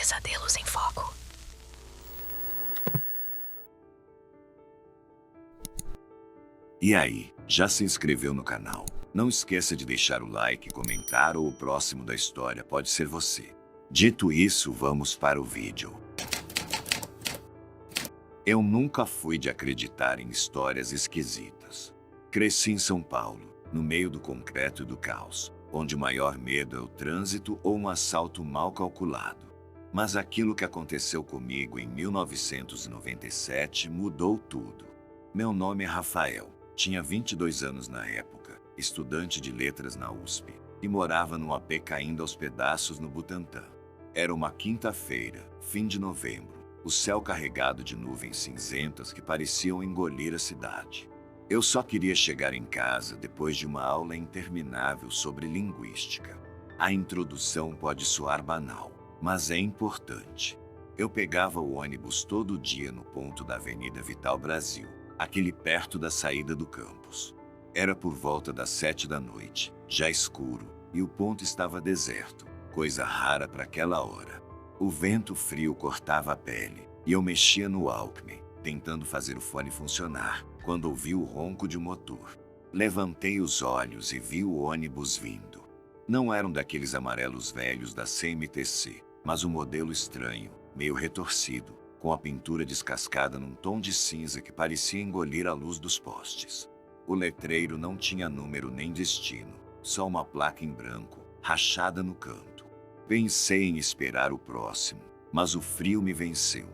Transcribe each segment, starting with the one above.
Pesadelos em Foco. E aí, já se inscreveu no canal? Não esqueça de deixar o like, comentar ou o próximo da história pode ser você. Dito isso, vamos para o vídeo. Eu nunca fui de acreditar em histórias esquisitas. Cresci em São Paulo, no meio do concreto e do caos, onde o maior medo é o trânsito ou um assalto mal calculado. Mas aquilo que aconteceu comigo em 1997 mudou tudo. Meu nome é Rafael, tinha 22 anos na época, estudante de letras na USP, e morava num AP caindo aos pedaços no Butantã. Era uma quinta-feira, fim de novembro, o céu carregado de nuvens cinzentas que pareciam engolir a cidade. Eu só queria chegar em casa depois de uma aula interminável sobre linguística. A introdução pode soar banal, mas é importante. Eu pegava o ônibus todo dia no ponto da Avenida Vital Brasil, aquele perto da saída do campus. Era por volta das 7 da noite, já escuro, e o ponto estava deserto, coisa rara para aquela hora. O vento frio cortava a pele, e eu mexia no Walkman, tentando fazer o fone funcionar, quando ouvi o ronco de um motor. Levantei os olhos e vi o ônibus vindo. Não era um daqueles amarelos velhos da CMTC, mas um modelo estranho, meio retorcido, com a pintura descascada num tom de cinza que parecia engolir a luz dos postes. O letreiro não tinha número nem destino, só uma placa em branco, rachada no canto. Pensei em esperar o próximo, mas o frio me venceu.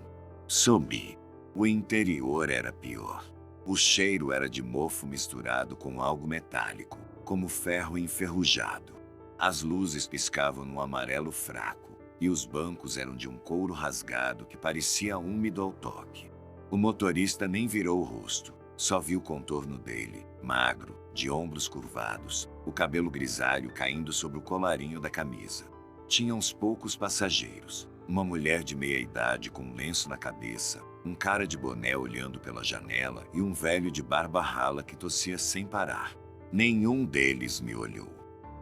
Subi. O interior era pior. O cheiro era de mofo misturado com algo metálico, como ferro enferrujado. As luzes piscavam num amarelo fraco, e os bancos eram de um couro rasgado que parecia úmido ao toque. O motorista nem virou o rosto, só vi o contorno dele, magro, de ombros curvados, o cabelo grisalho caindo sobre o colarinho da camisa. Tinha uns poucos passageiros, uma mulher de meia-idade com um lenço na cabeça, um cara de boné olhando pela janela e um velho de barba rala que tossia sem parar. Nenhum deles me olhou.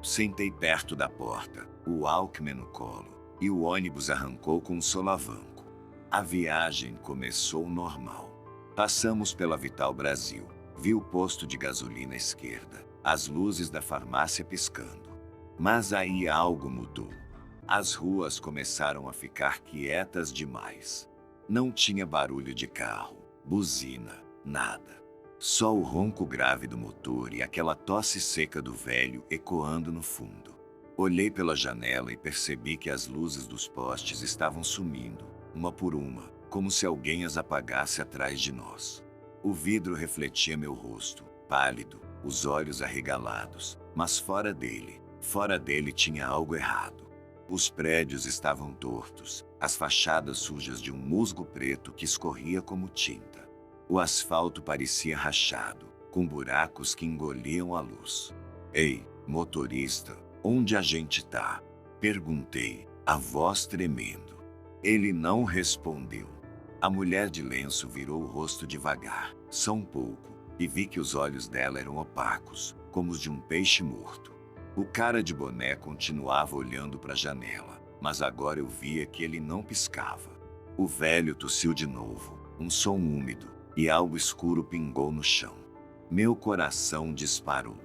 Sentei perto da porta, o Walkman no colo, e o ônibus arrancou com um solavanco. A viagem começou normal. Passamos pela Vital Brasil, vi o posto de gasolina à esquerda, as luzes da farmácia piscando. Mas aí algo mudou. As ruas começaram a ficar quietas demais. Não tinha barulho de carro, buzina, nada. Só o ronco grave do motor e aquela tosse seca do velho ecoando no fundo. Olhei pela janela e percebi que as luzes dos postes estavam sumindo, uma por uma, como se alguém as apagasse atrás de nós. O vidro refletia meu rosto, pálido, os olhos arregalados, mas fora dele tinha algo errado. Os prédios estavam tortos, as fachadas sujas de um musgo preto que escorria como tinta. O asfalto parecia rachado, com buracos que engoliam a luz. Ei, motorista, onde a gente tá? Perguntei, a voz tremendo. Ele não respondeu. A mulher de lenço virou o rosto devagar, só um pouco, e vi que os olhos dela eram opacos, como os de um peixe morto. O cara de boné continuava olhando para a janela, mas agora eu via que ele não piscava. O velho tossiu de novo, um som úmido, e algo escuro pingou no chão. Meu coração disparou.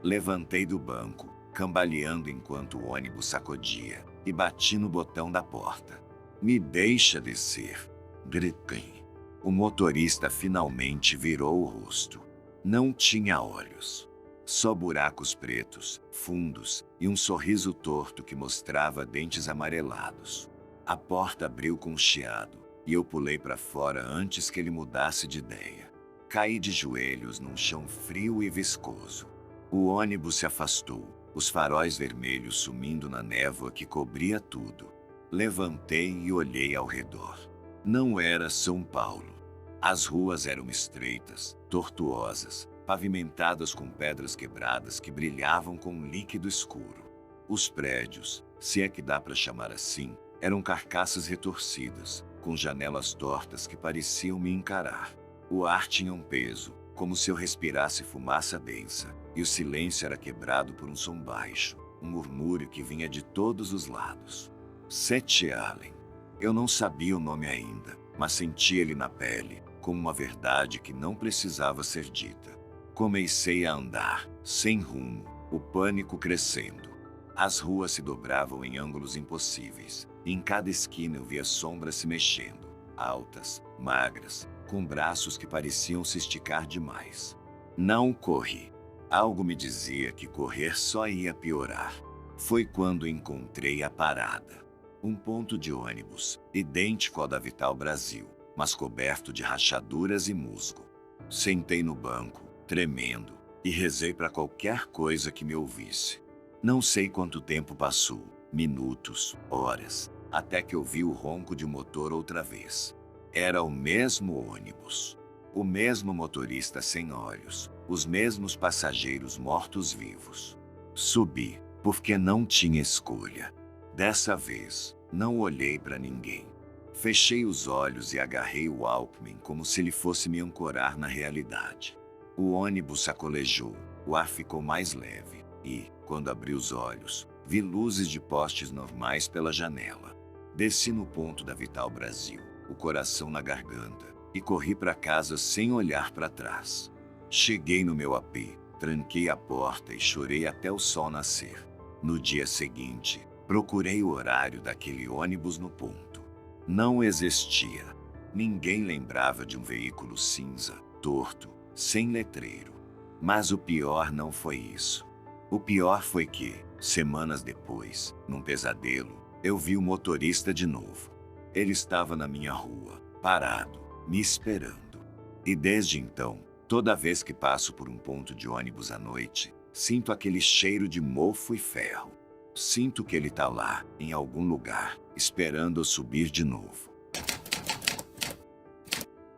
Levantei do banco, cambaleando enquanto o ônibus sacudia, e bati no botão da porta. Me deixa descer, gritei. O motorista finalmente virou o rosto. Não tinha olhos. Só buracos pretos, fundos, e um sorriso torto que mostrava dentes amarelados. A porta abriu com um chiado, e eu pulei para fora antes que ele mudasse de ideia. Caí de joelhos num chão frio e viscoso. O ônibus se afastou, os faróis vermelhos sumindo na névoa que cobria tudo. Levantei e olhei ao redor. Não era São Paulo. As ruas eram estreitas, tortuosas, pavimentadas com pedras quebradas que brilhavam com um líquido escuro. Os prédios, se é que dá para chamar assim, eram carcaças retorcidas, com janelas tortas que pareciam me encarar. O ar tinha um peso, como se eu respirasse fumaça densa, e o silêncio era quebrado por um som baixo, um murmúrio que vinha de todos os lados. Sete Allen. Eu não sabia o nome ainda, mas senti ele na pele, como uma verdade que não precisava ser dita. Comecei a andar, sem rumo, o pânico crescendo. As ruas se dobravam em ângulos impossíveis, e em cada esquina eu via sombras se mexendo, altas, magras, com braços que pareciam se esticar demais. Não corri. Algo me dizia que correr só ia piorar. Foi quando encontrei a parada. Um ponto de ônibus, idêntico ao da Vital Brasil, mas coberto de rachaduras e musgo. Sentei no banco, tremendo, e rezei para qualquer coisa que me ouvisse. Não sei quanto tempo passou, minutos, horas, até que ouvi o ronco de motor outra vez. Era o mesmo ônibus. O mesmo motorista sem olhos, os mesmos passageiros mortos-vivos. Subi, porque não tinha escolha. Dessa vez, não olhei para ninguém. Fechei os olhos e agarrei o Walkman como se ele fosse me ancorar na realidade. O ônibus sacolejou, o ar ficou mais leve e, quando abri os olhos, vi luzes de postes normais pela janela. Desci no ponto da Vital Brasil, o coração na garganta, e corri para casa sem olhar para trás. Cheguei no meu AP, tranquei a porta e chorei até o sol nascer. No dia seguinte, procurei o horário daquele ônibus no ponto. Não existia. Ninguém lembrava de um veículo cinza, torto, sem letreiro. Mas o pior não foi isso. O pior foi que, semanas depois, num pesadelo, eu vi o motorista de novo. Ele estava na minha rua, parado, me esperando. E desde então, toda vez que passo por um ponto de ônibus à noite, sinto aquele cheiro de mofo e ferro. Sinto que ele está lá, em algum lugar, esperando eu subir de novo.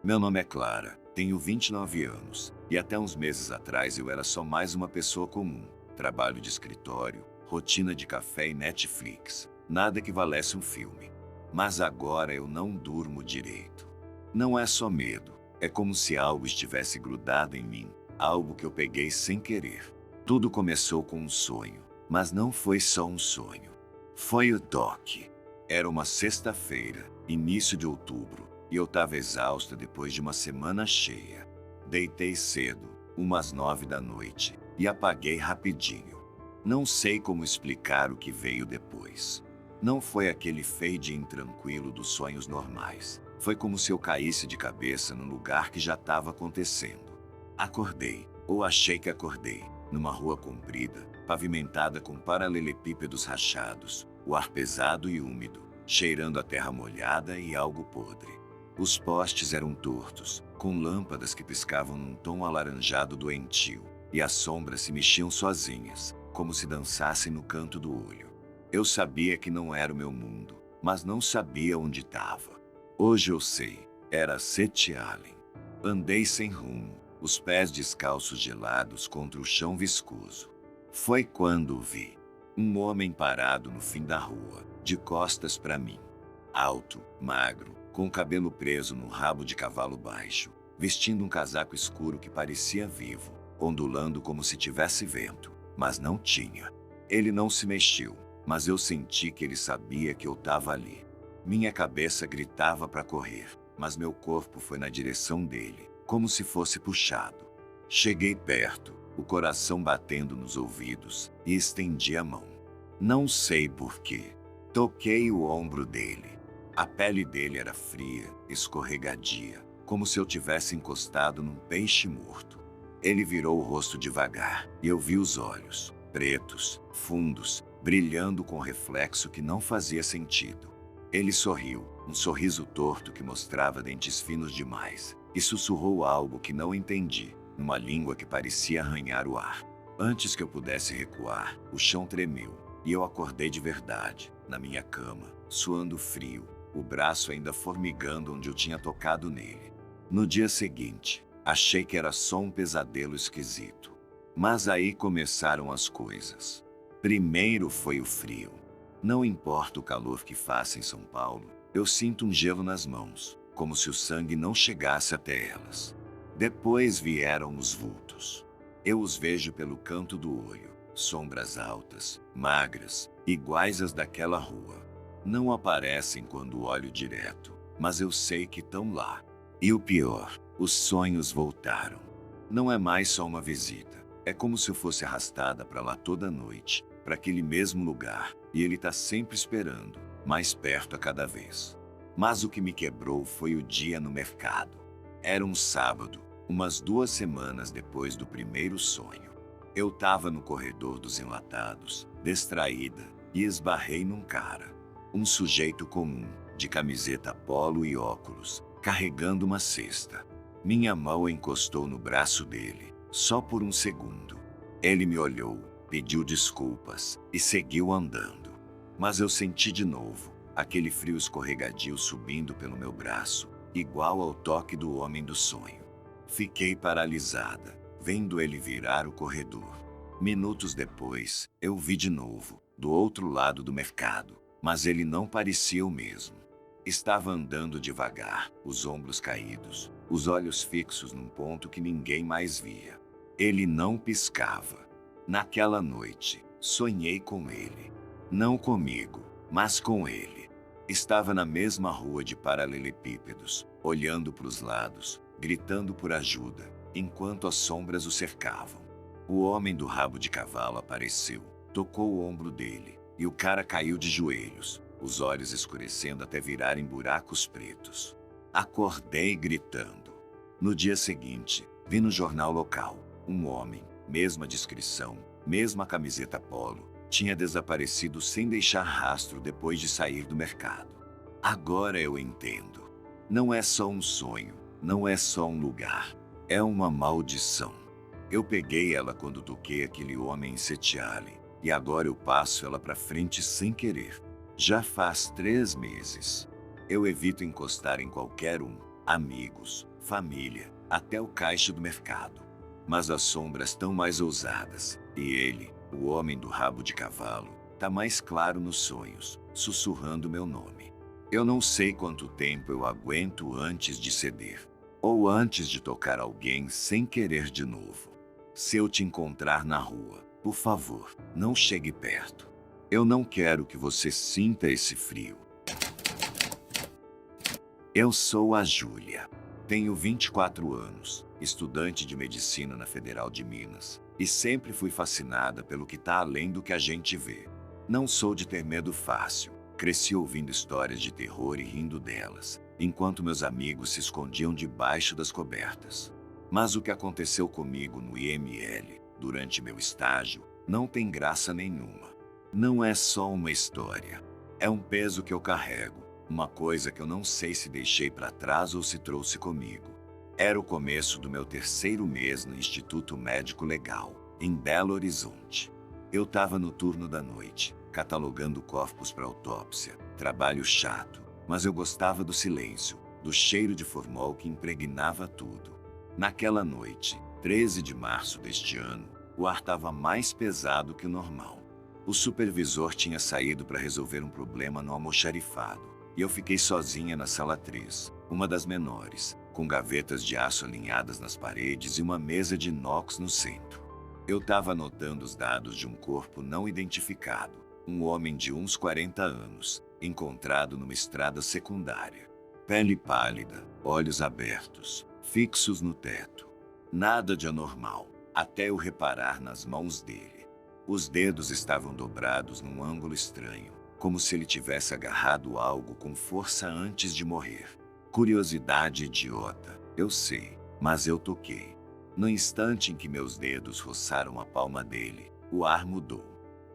Meu nome é Clara, tenho 29 anos, e até uns meses atrás eu era só mais uma pessoa comum. Trabalho de escritório, rotina de café e Netflix, nada que valesse um filme. Mas agora eu não durmo direito. Não é só medo, é como se algo estivesse grudado em mim, algo que eu peguei sem querer. Tudo começou com um sonho, mas não foi só um sonho. Foi o toque. Era uma sexta-feira, início de outubro, e eu estava exausta depois de uma semana cheia. Deitei cedo, umas 9 da noite, e apaguei rapidinho. Não sei como explicar o que veio depois. Não foi aquele fade intranquilo dos sonhos normais. Foi como se eu caísse de cabeça num lugar que já estava acontecendo. Acordei, ou achei que acordei, numa rua comprida, pavimentada com paralelepípedos rachados, o ar pesado e úmido, cheirando a terra molhada e algo podre. Os postes eram tortos, com lâmpadas que piscavam num tom alaranjado doentio, e as sombras se mexiam sozinhas, como se dançassem no canto do olho. Eu sabia que não era o meu mundo, mas não sabia onde estava. Hoje eu sei, era Sete Allen. Andei sem rumo, os pés descalços gelados contra o chão viscoso. Foi quando o vi. Um homem parado no fim da rua, de costas para mim. Alto, magro, com o cabelo preso num rabo de cavalo baixo, vestindo um casaco escuro que parecia vivo, ondulando como se tivesse vento, mas não tinha. Ele não se mexeu, mas eu senti que ele sabia que eu estava ali. Minha cabeça gritava para correr, mas meu corpo foi na direção dele, como se fosse puxado. Cheguei perto, o coração batendo nos ouvidos, e estendi a mão. Não sei porquê. Toquei o ombro dele. A pele dele era fria, escorregadia, como se eu tivesse encostado num peixe morto. Ele virou o rosto devagar, e eu vi os olhos, pretos, fundos, brilhando com reflexo que não fazia sentido. Ele sorriu, um sorriso torto que mostrava dentes finos demais, e sussurrou algo que não entendi, numa língua que parecia arranhar o ar. Antes que eu pudesse recuar, o chão tremeu, e eu acordei de verdade, na minha cama, suando frio, o braço ainda formigando onde eu tinha tocado nele. No dia seguinte, achei que era só um pesadelo esquisito. Mas aí começaram as coisas. Primeiro foi o frio. Não importa o calor que faça em São Paulo, eu sinto um gelo nas mãos, como se o sangue não chegasse até elas. Depois vieram os vultos. Eu os vejo pelo canto do olho, sombras altas, magras, iguais às daquela rua. Não aparecem quando olho direto, mas eu sei que estão lá. E o pior, os sonhos voltaram. Não é mais só uma visita. É como se eu fosse arrastada para lá toda noite, para aquele mesmo lugar, e ele está sempre esperando, mais perto a cada vez. Mas o que me quebrou foi o dia no mercado. Era um sábado, umas 2 semanas depois do primeiro sonho. Eu estava no corredor dos enlatados, distraída, e esbarrei num cara. Um sujeito comum, de camiseta polo e óculos, carregando uma cesta. Minha mão encostou no braço dele, só por um segundo. Ele me olhou, pediu desculpas e seguiu andando. Mas eu senti de novo aquele frio escorregadio subindo pelo meu braço, igual ao toque do homem do sonho. Fiquei paralisada, vendo ele virar o corredor. Minutos depois, eu vi de novo, do outro lado do mercado, mas ele não parecia o mesmo. Estava andando devagar, os ombros caídos, os olhos fixos num ponto que ninguém mais via. Ele não piscava. Naquela noite, sonhei com ele. Não comigo, mas com ele. Estava na mesma rua de paralelepípedos, olhando para os lados, gritando por ajuda, enquanto as sombras o cercavam. O homem do rabo de cavalo apareceu, tocou o ombro dele, e o cara caiu de joelhos, os olhos escurecendo até virarem buracos pretos. Acordei gritando. No dia seguinte, vi no jornal local, um homem, mesma descrição, mesma camiseta polo, tinha desaparecido sem deixar rastro depois de sair do mercado. Agora eu entendo. Não é só um sonho, não é só um lugar, é uma maldição. Eu peguei ela quando toquei aquele homem em Setiale, e agora eu passo ela para frente sem querer. Já faz 3 meses. Eu evito encostar em qualquer um, amigos, família, até o caixa do mercado. Mas as sombras estão mais ousadas, e ele, o homem do rabo de cavalo, tá mais claro nos sonhos, sussurrando meu nome. Eu não sei quanto tempo eu aguento antes de ceder, ou antes de tocar alguém sem querer de novo. Se eu te encontrar na rua, por favor, não chegue perto. Eu não quero que você sinta esse frio. Eu sou a Júlia. Tenho 24 anos, estudante de medicina na Federal de Minas, e sempre fui fascinada pelo que está além do que a gente vê. Não sou de ter medo fácil. Cresci ouvindo histórias de terror e rindo delas, enquanto meus amigos se escondiam debaixo das cobertas. Mas o que aconteceu comigo no IML, durante meu estágio, não tem graça nenhuma. Não é só uma história. É um peso que eu carrego, uma coisa que eu não sei se deixei para trás ou se trouxe comigo. Era o começo do meu 3º mês no Instituto Médico Legal, em Belo Horizonte. Eu estava no turno da noite, catalogando corpos para autópsia. Trabalho chato, mas eu gostava do silêncio, do cheiro de formol que impregnava tudo. Naquela noite, 13 de março deste ano, o ar estava mais pesado que o normal. O supervisor tinha saído para resolver um problema no almoxarifado, e eu fiquei sozinha na sala 3, uma das menores, com gavetas de aço alinhadas nas paredes e uma mesa de inox no centro. Eu estava anotando os dados de um corpo não identificado, um homem de uns 40 anos, encontrado numa estrada secundária. Pele pálida, olhos abertos, fixos no teto. Nada de anormal, até eu reparar nas mãos dele. Os dedos estavam dobrados num ângulo estranho, como se ele tivesse agarrado algo com força antes de morrer. Curiosidade idiota, eu sei, mas eu toquei. No instante em que meus dedos roçaram a palma dele, o ar mudou.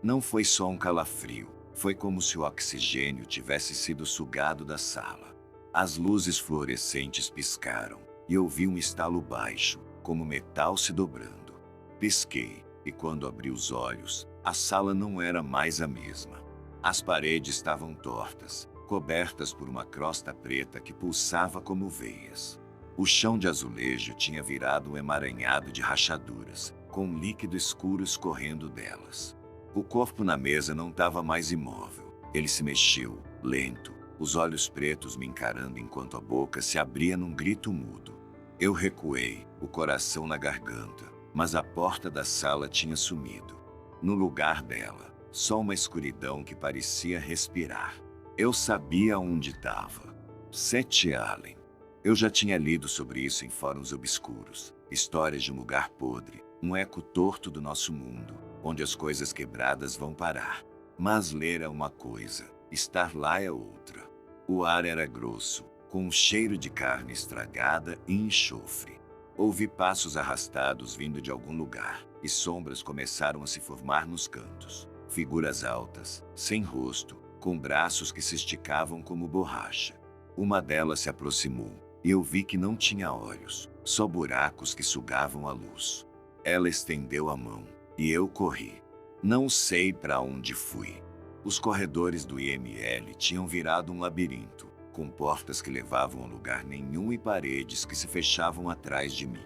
Não foi só um calafrio, foi como se o oxigênio tivesse sido sugado da sala. As luzes fluorescentes piscaram, e eu vi um estalo baixo, como metal se dobrando. Pisquei, e quando abri os olhos, a sala não era mais a mesma. As paredes estavam tortas, cobertas por uma crosta preta que pulsava como veias. O chão de azulejo tinha virado um emaranhado de rachaduras, com um líquido escuro escorrendo delas. O corpo na mesa não estava mais imóvel. Ele se mexeu, lento, os olhos pretos me encarando enquanto a boca se abria num grito mudo. Eu recuei, o coração na garganta, mas a porta da sala tinha sumido. No lugar dela, só uma escuridão que parecia respirar. Eu sabia onde estava. Sete Allen. Eu já tinha lido sobre isso em fóruns obscuros. Histórias de um lugar podre, um eco torto do nosso mundo, onde as coisas quebradas vão parar. Mas ler é uma coisa, estar lá é outra. O ar era grosso, com um cheiro de carne estragada e enxofre. Ouvi passos arrastados vindo de algum lugar, e sombras começaram a se formar nos cantos. Figuras altas, sem rosto, com braços que se esticavam como borracha. Uma delas se aproximou, e eu vi que não tinha olhos, só buracos que sugavam a luz. Ela estendeu a mão, e eu corri. Não sei para onde fui. Os corredores do IML tinham virado um labirinto, com portas que levavam a lugar nenhum e paredes que se fechavam atrás de mim.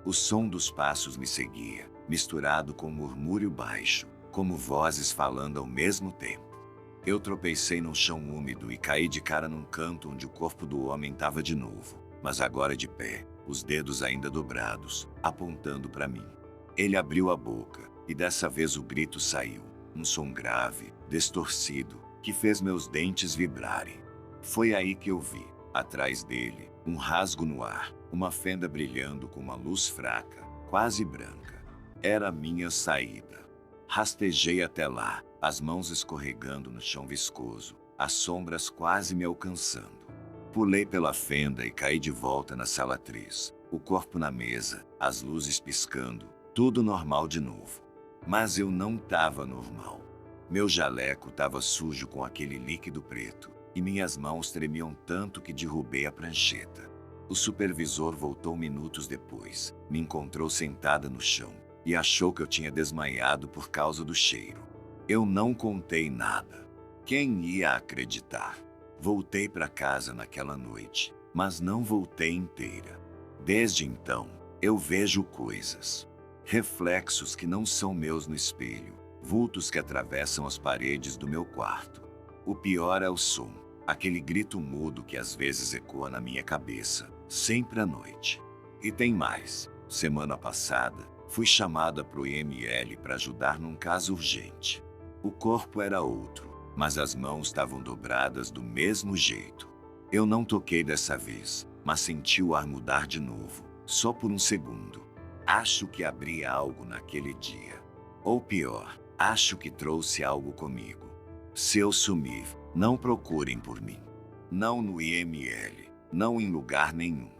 O som dos passos me seguia, misturado com um murmúrio baixo, como vozes falando ao mesmo tempo. Eu tropecei num chão úmido e caí de cara num canto onde o corpo do homem estava de novo, mas agora de pé, os dedos ainda dobrados, apontando para mim. Ele abriu a boca, e dessa vez o grito saiu, um som grave, distorcido, que fez meus dentes vibrarem. Foi aí que eu vi, atrás dele, um rasgo no ar, uma fenda brilhando com uma luz fraca, quase branca. Era a minha saída. Rastejei até lá, as mãos escorregando no chão viscoso, as sombras quase me alcançando. Pulei pela fenda e caí de volta na sala 3, o corpo na mesa, as luzes piscando, tudo normal de novo. Mas eu não estava normal. Meu jaleco estava sujo com aquele líquido preto, e minhas mãos tremiam tanto que derrubei a prancheta. O supervisor voltou minutos depois, me encontrou sentada no chão, e achou que eu tinha desmaiado por causa do cheiro. Eu não contei nada. Quem ia acreditar? Voltei para casa naquela noite, mas não voltei inteira. Desde então, eu vejo coisas. Reflexos que não são meus no espelho, vultos que atravessam as paredes do meu quarto. O pior é o som, aquele grito mudo que às vezes ecoa na minha cabeça, sempre à noite. E tem mais. Semana passada, fui chamada para o IML para ajudar num caso urgente. O corpo era outro, mas as mãos estavam dobradas do mesmo jeito. Eu não toquei dessa vez, mas senti o ar mudar de novo, só por um segundo. Acho que abri algo naquele dia. Ou pior, acho que trouxe algo comigo. Se eu sumir, não procurem por mim. Não no IML, não em lugar nenhum.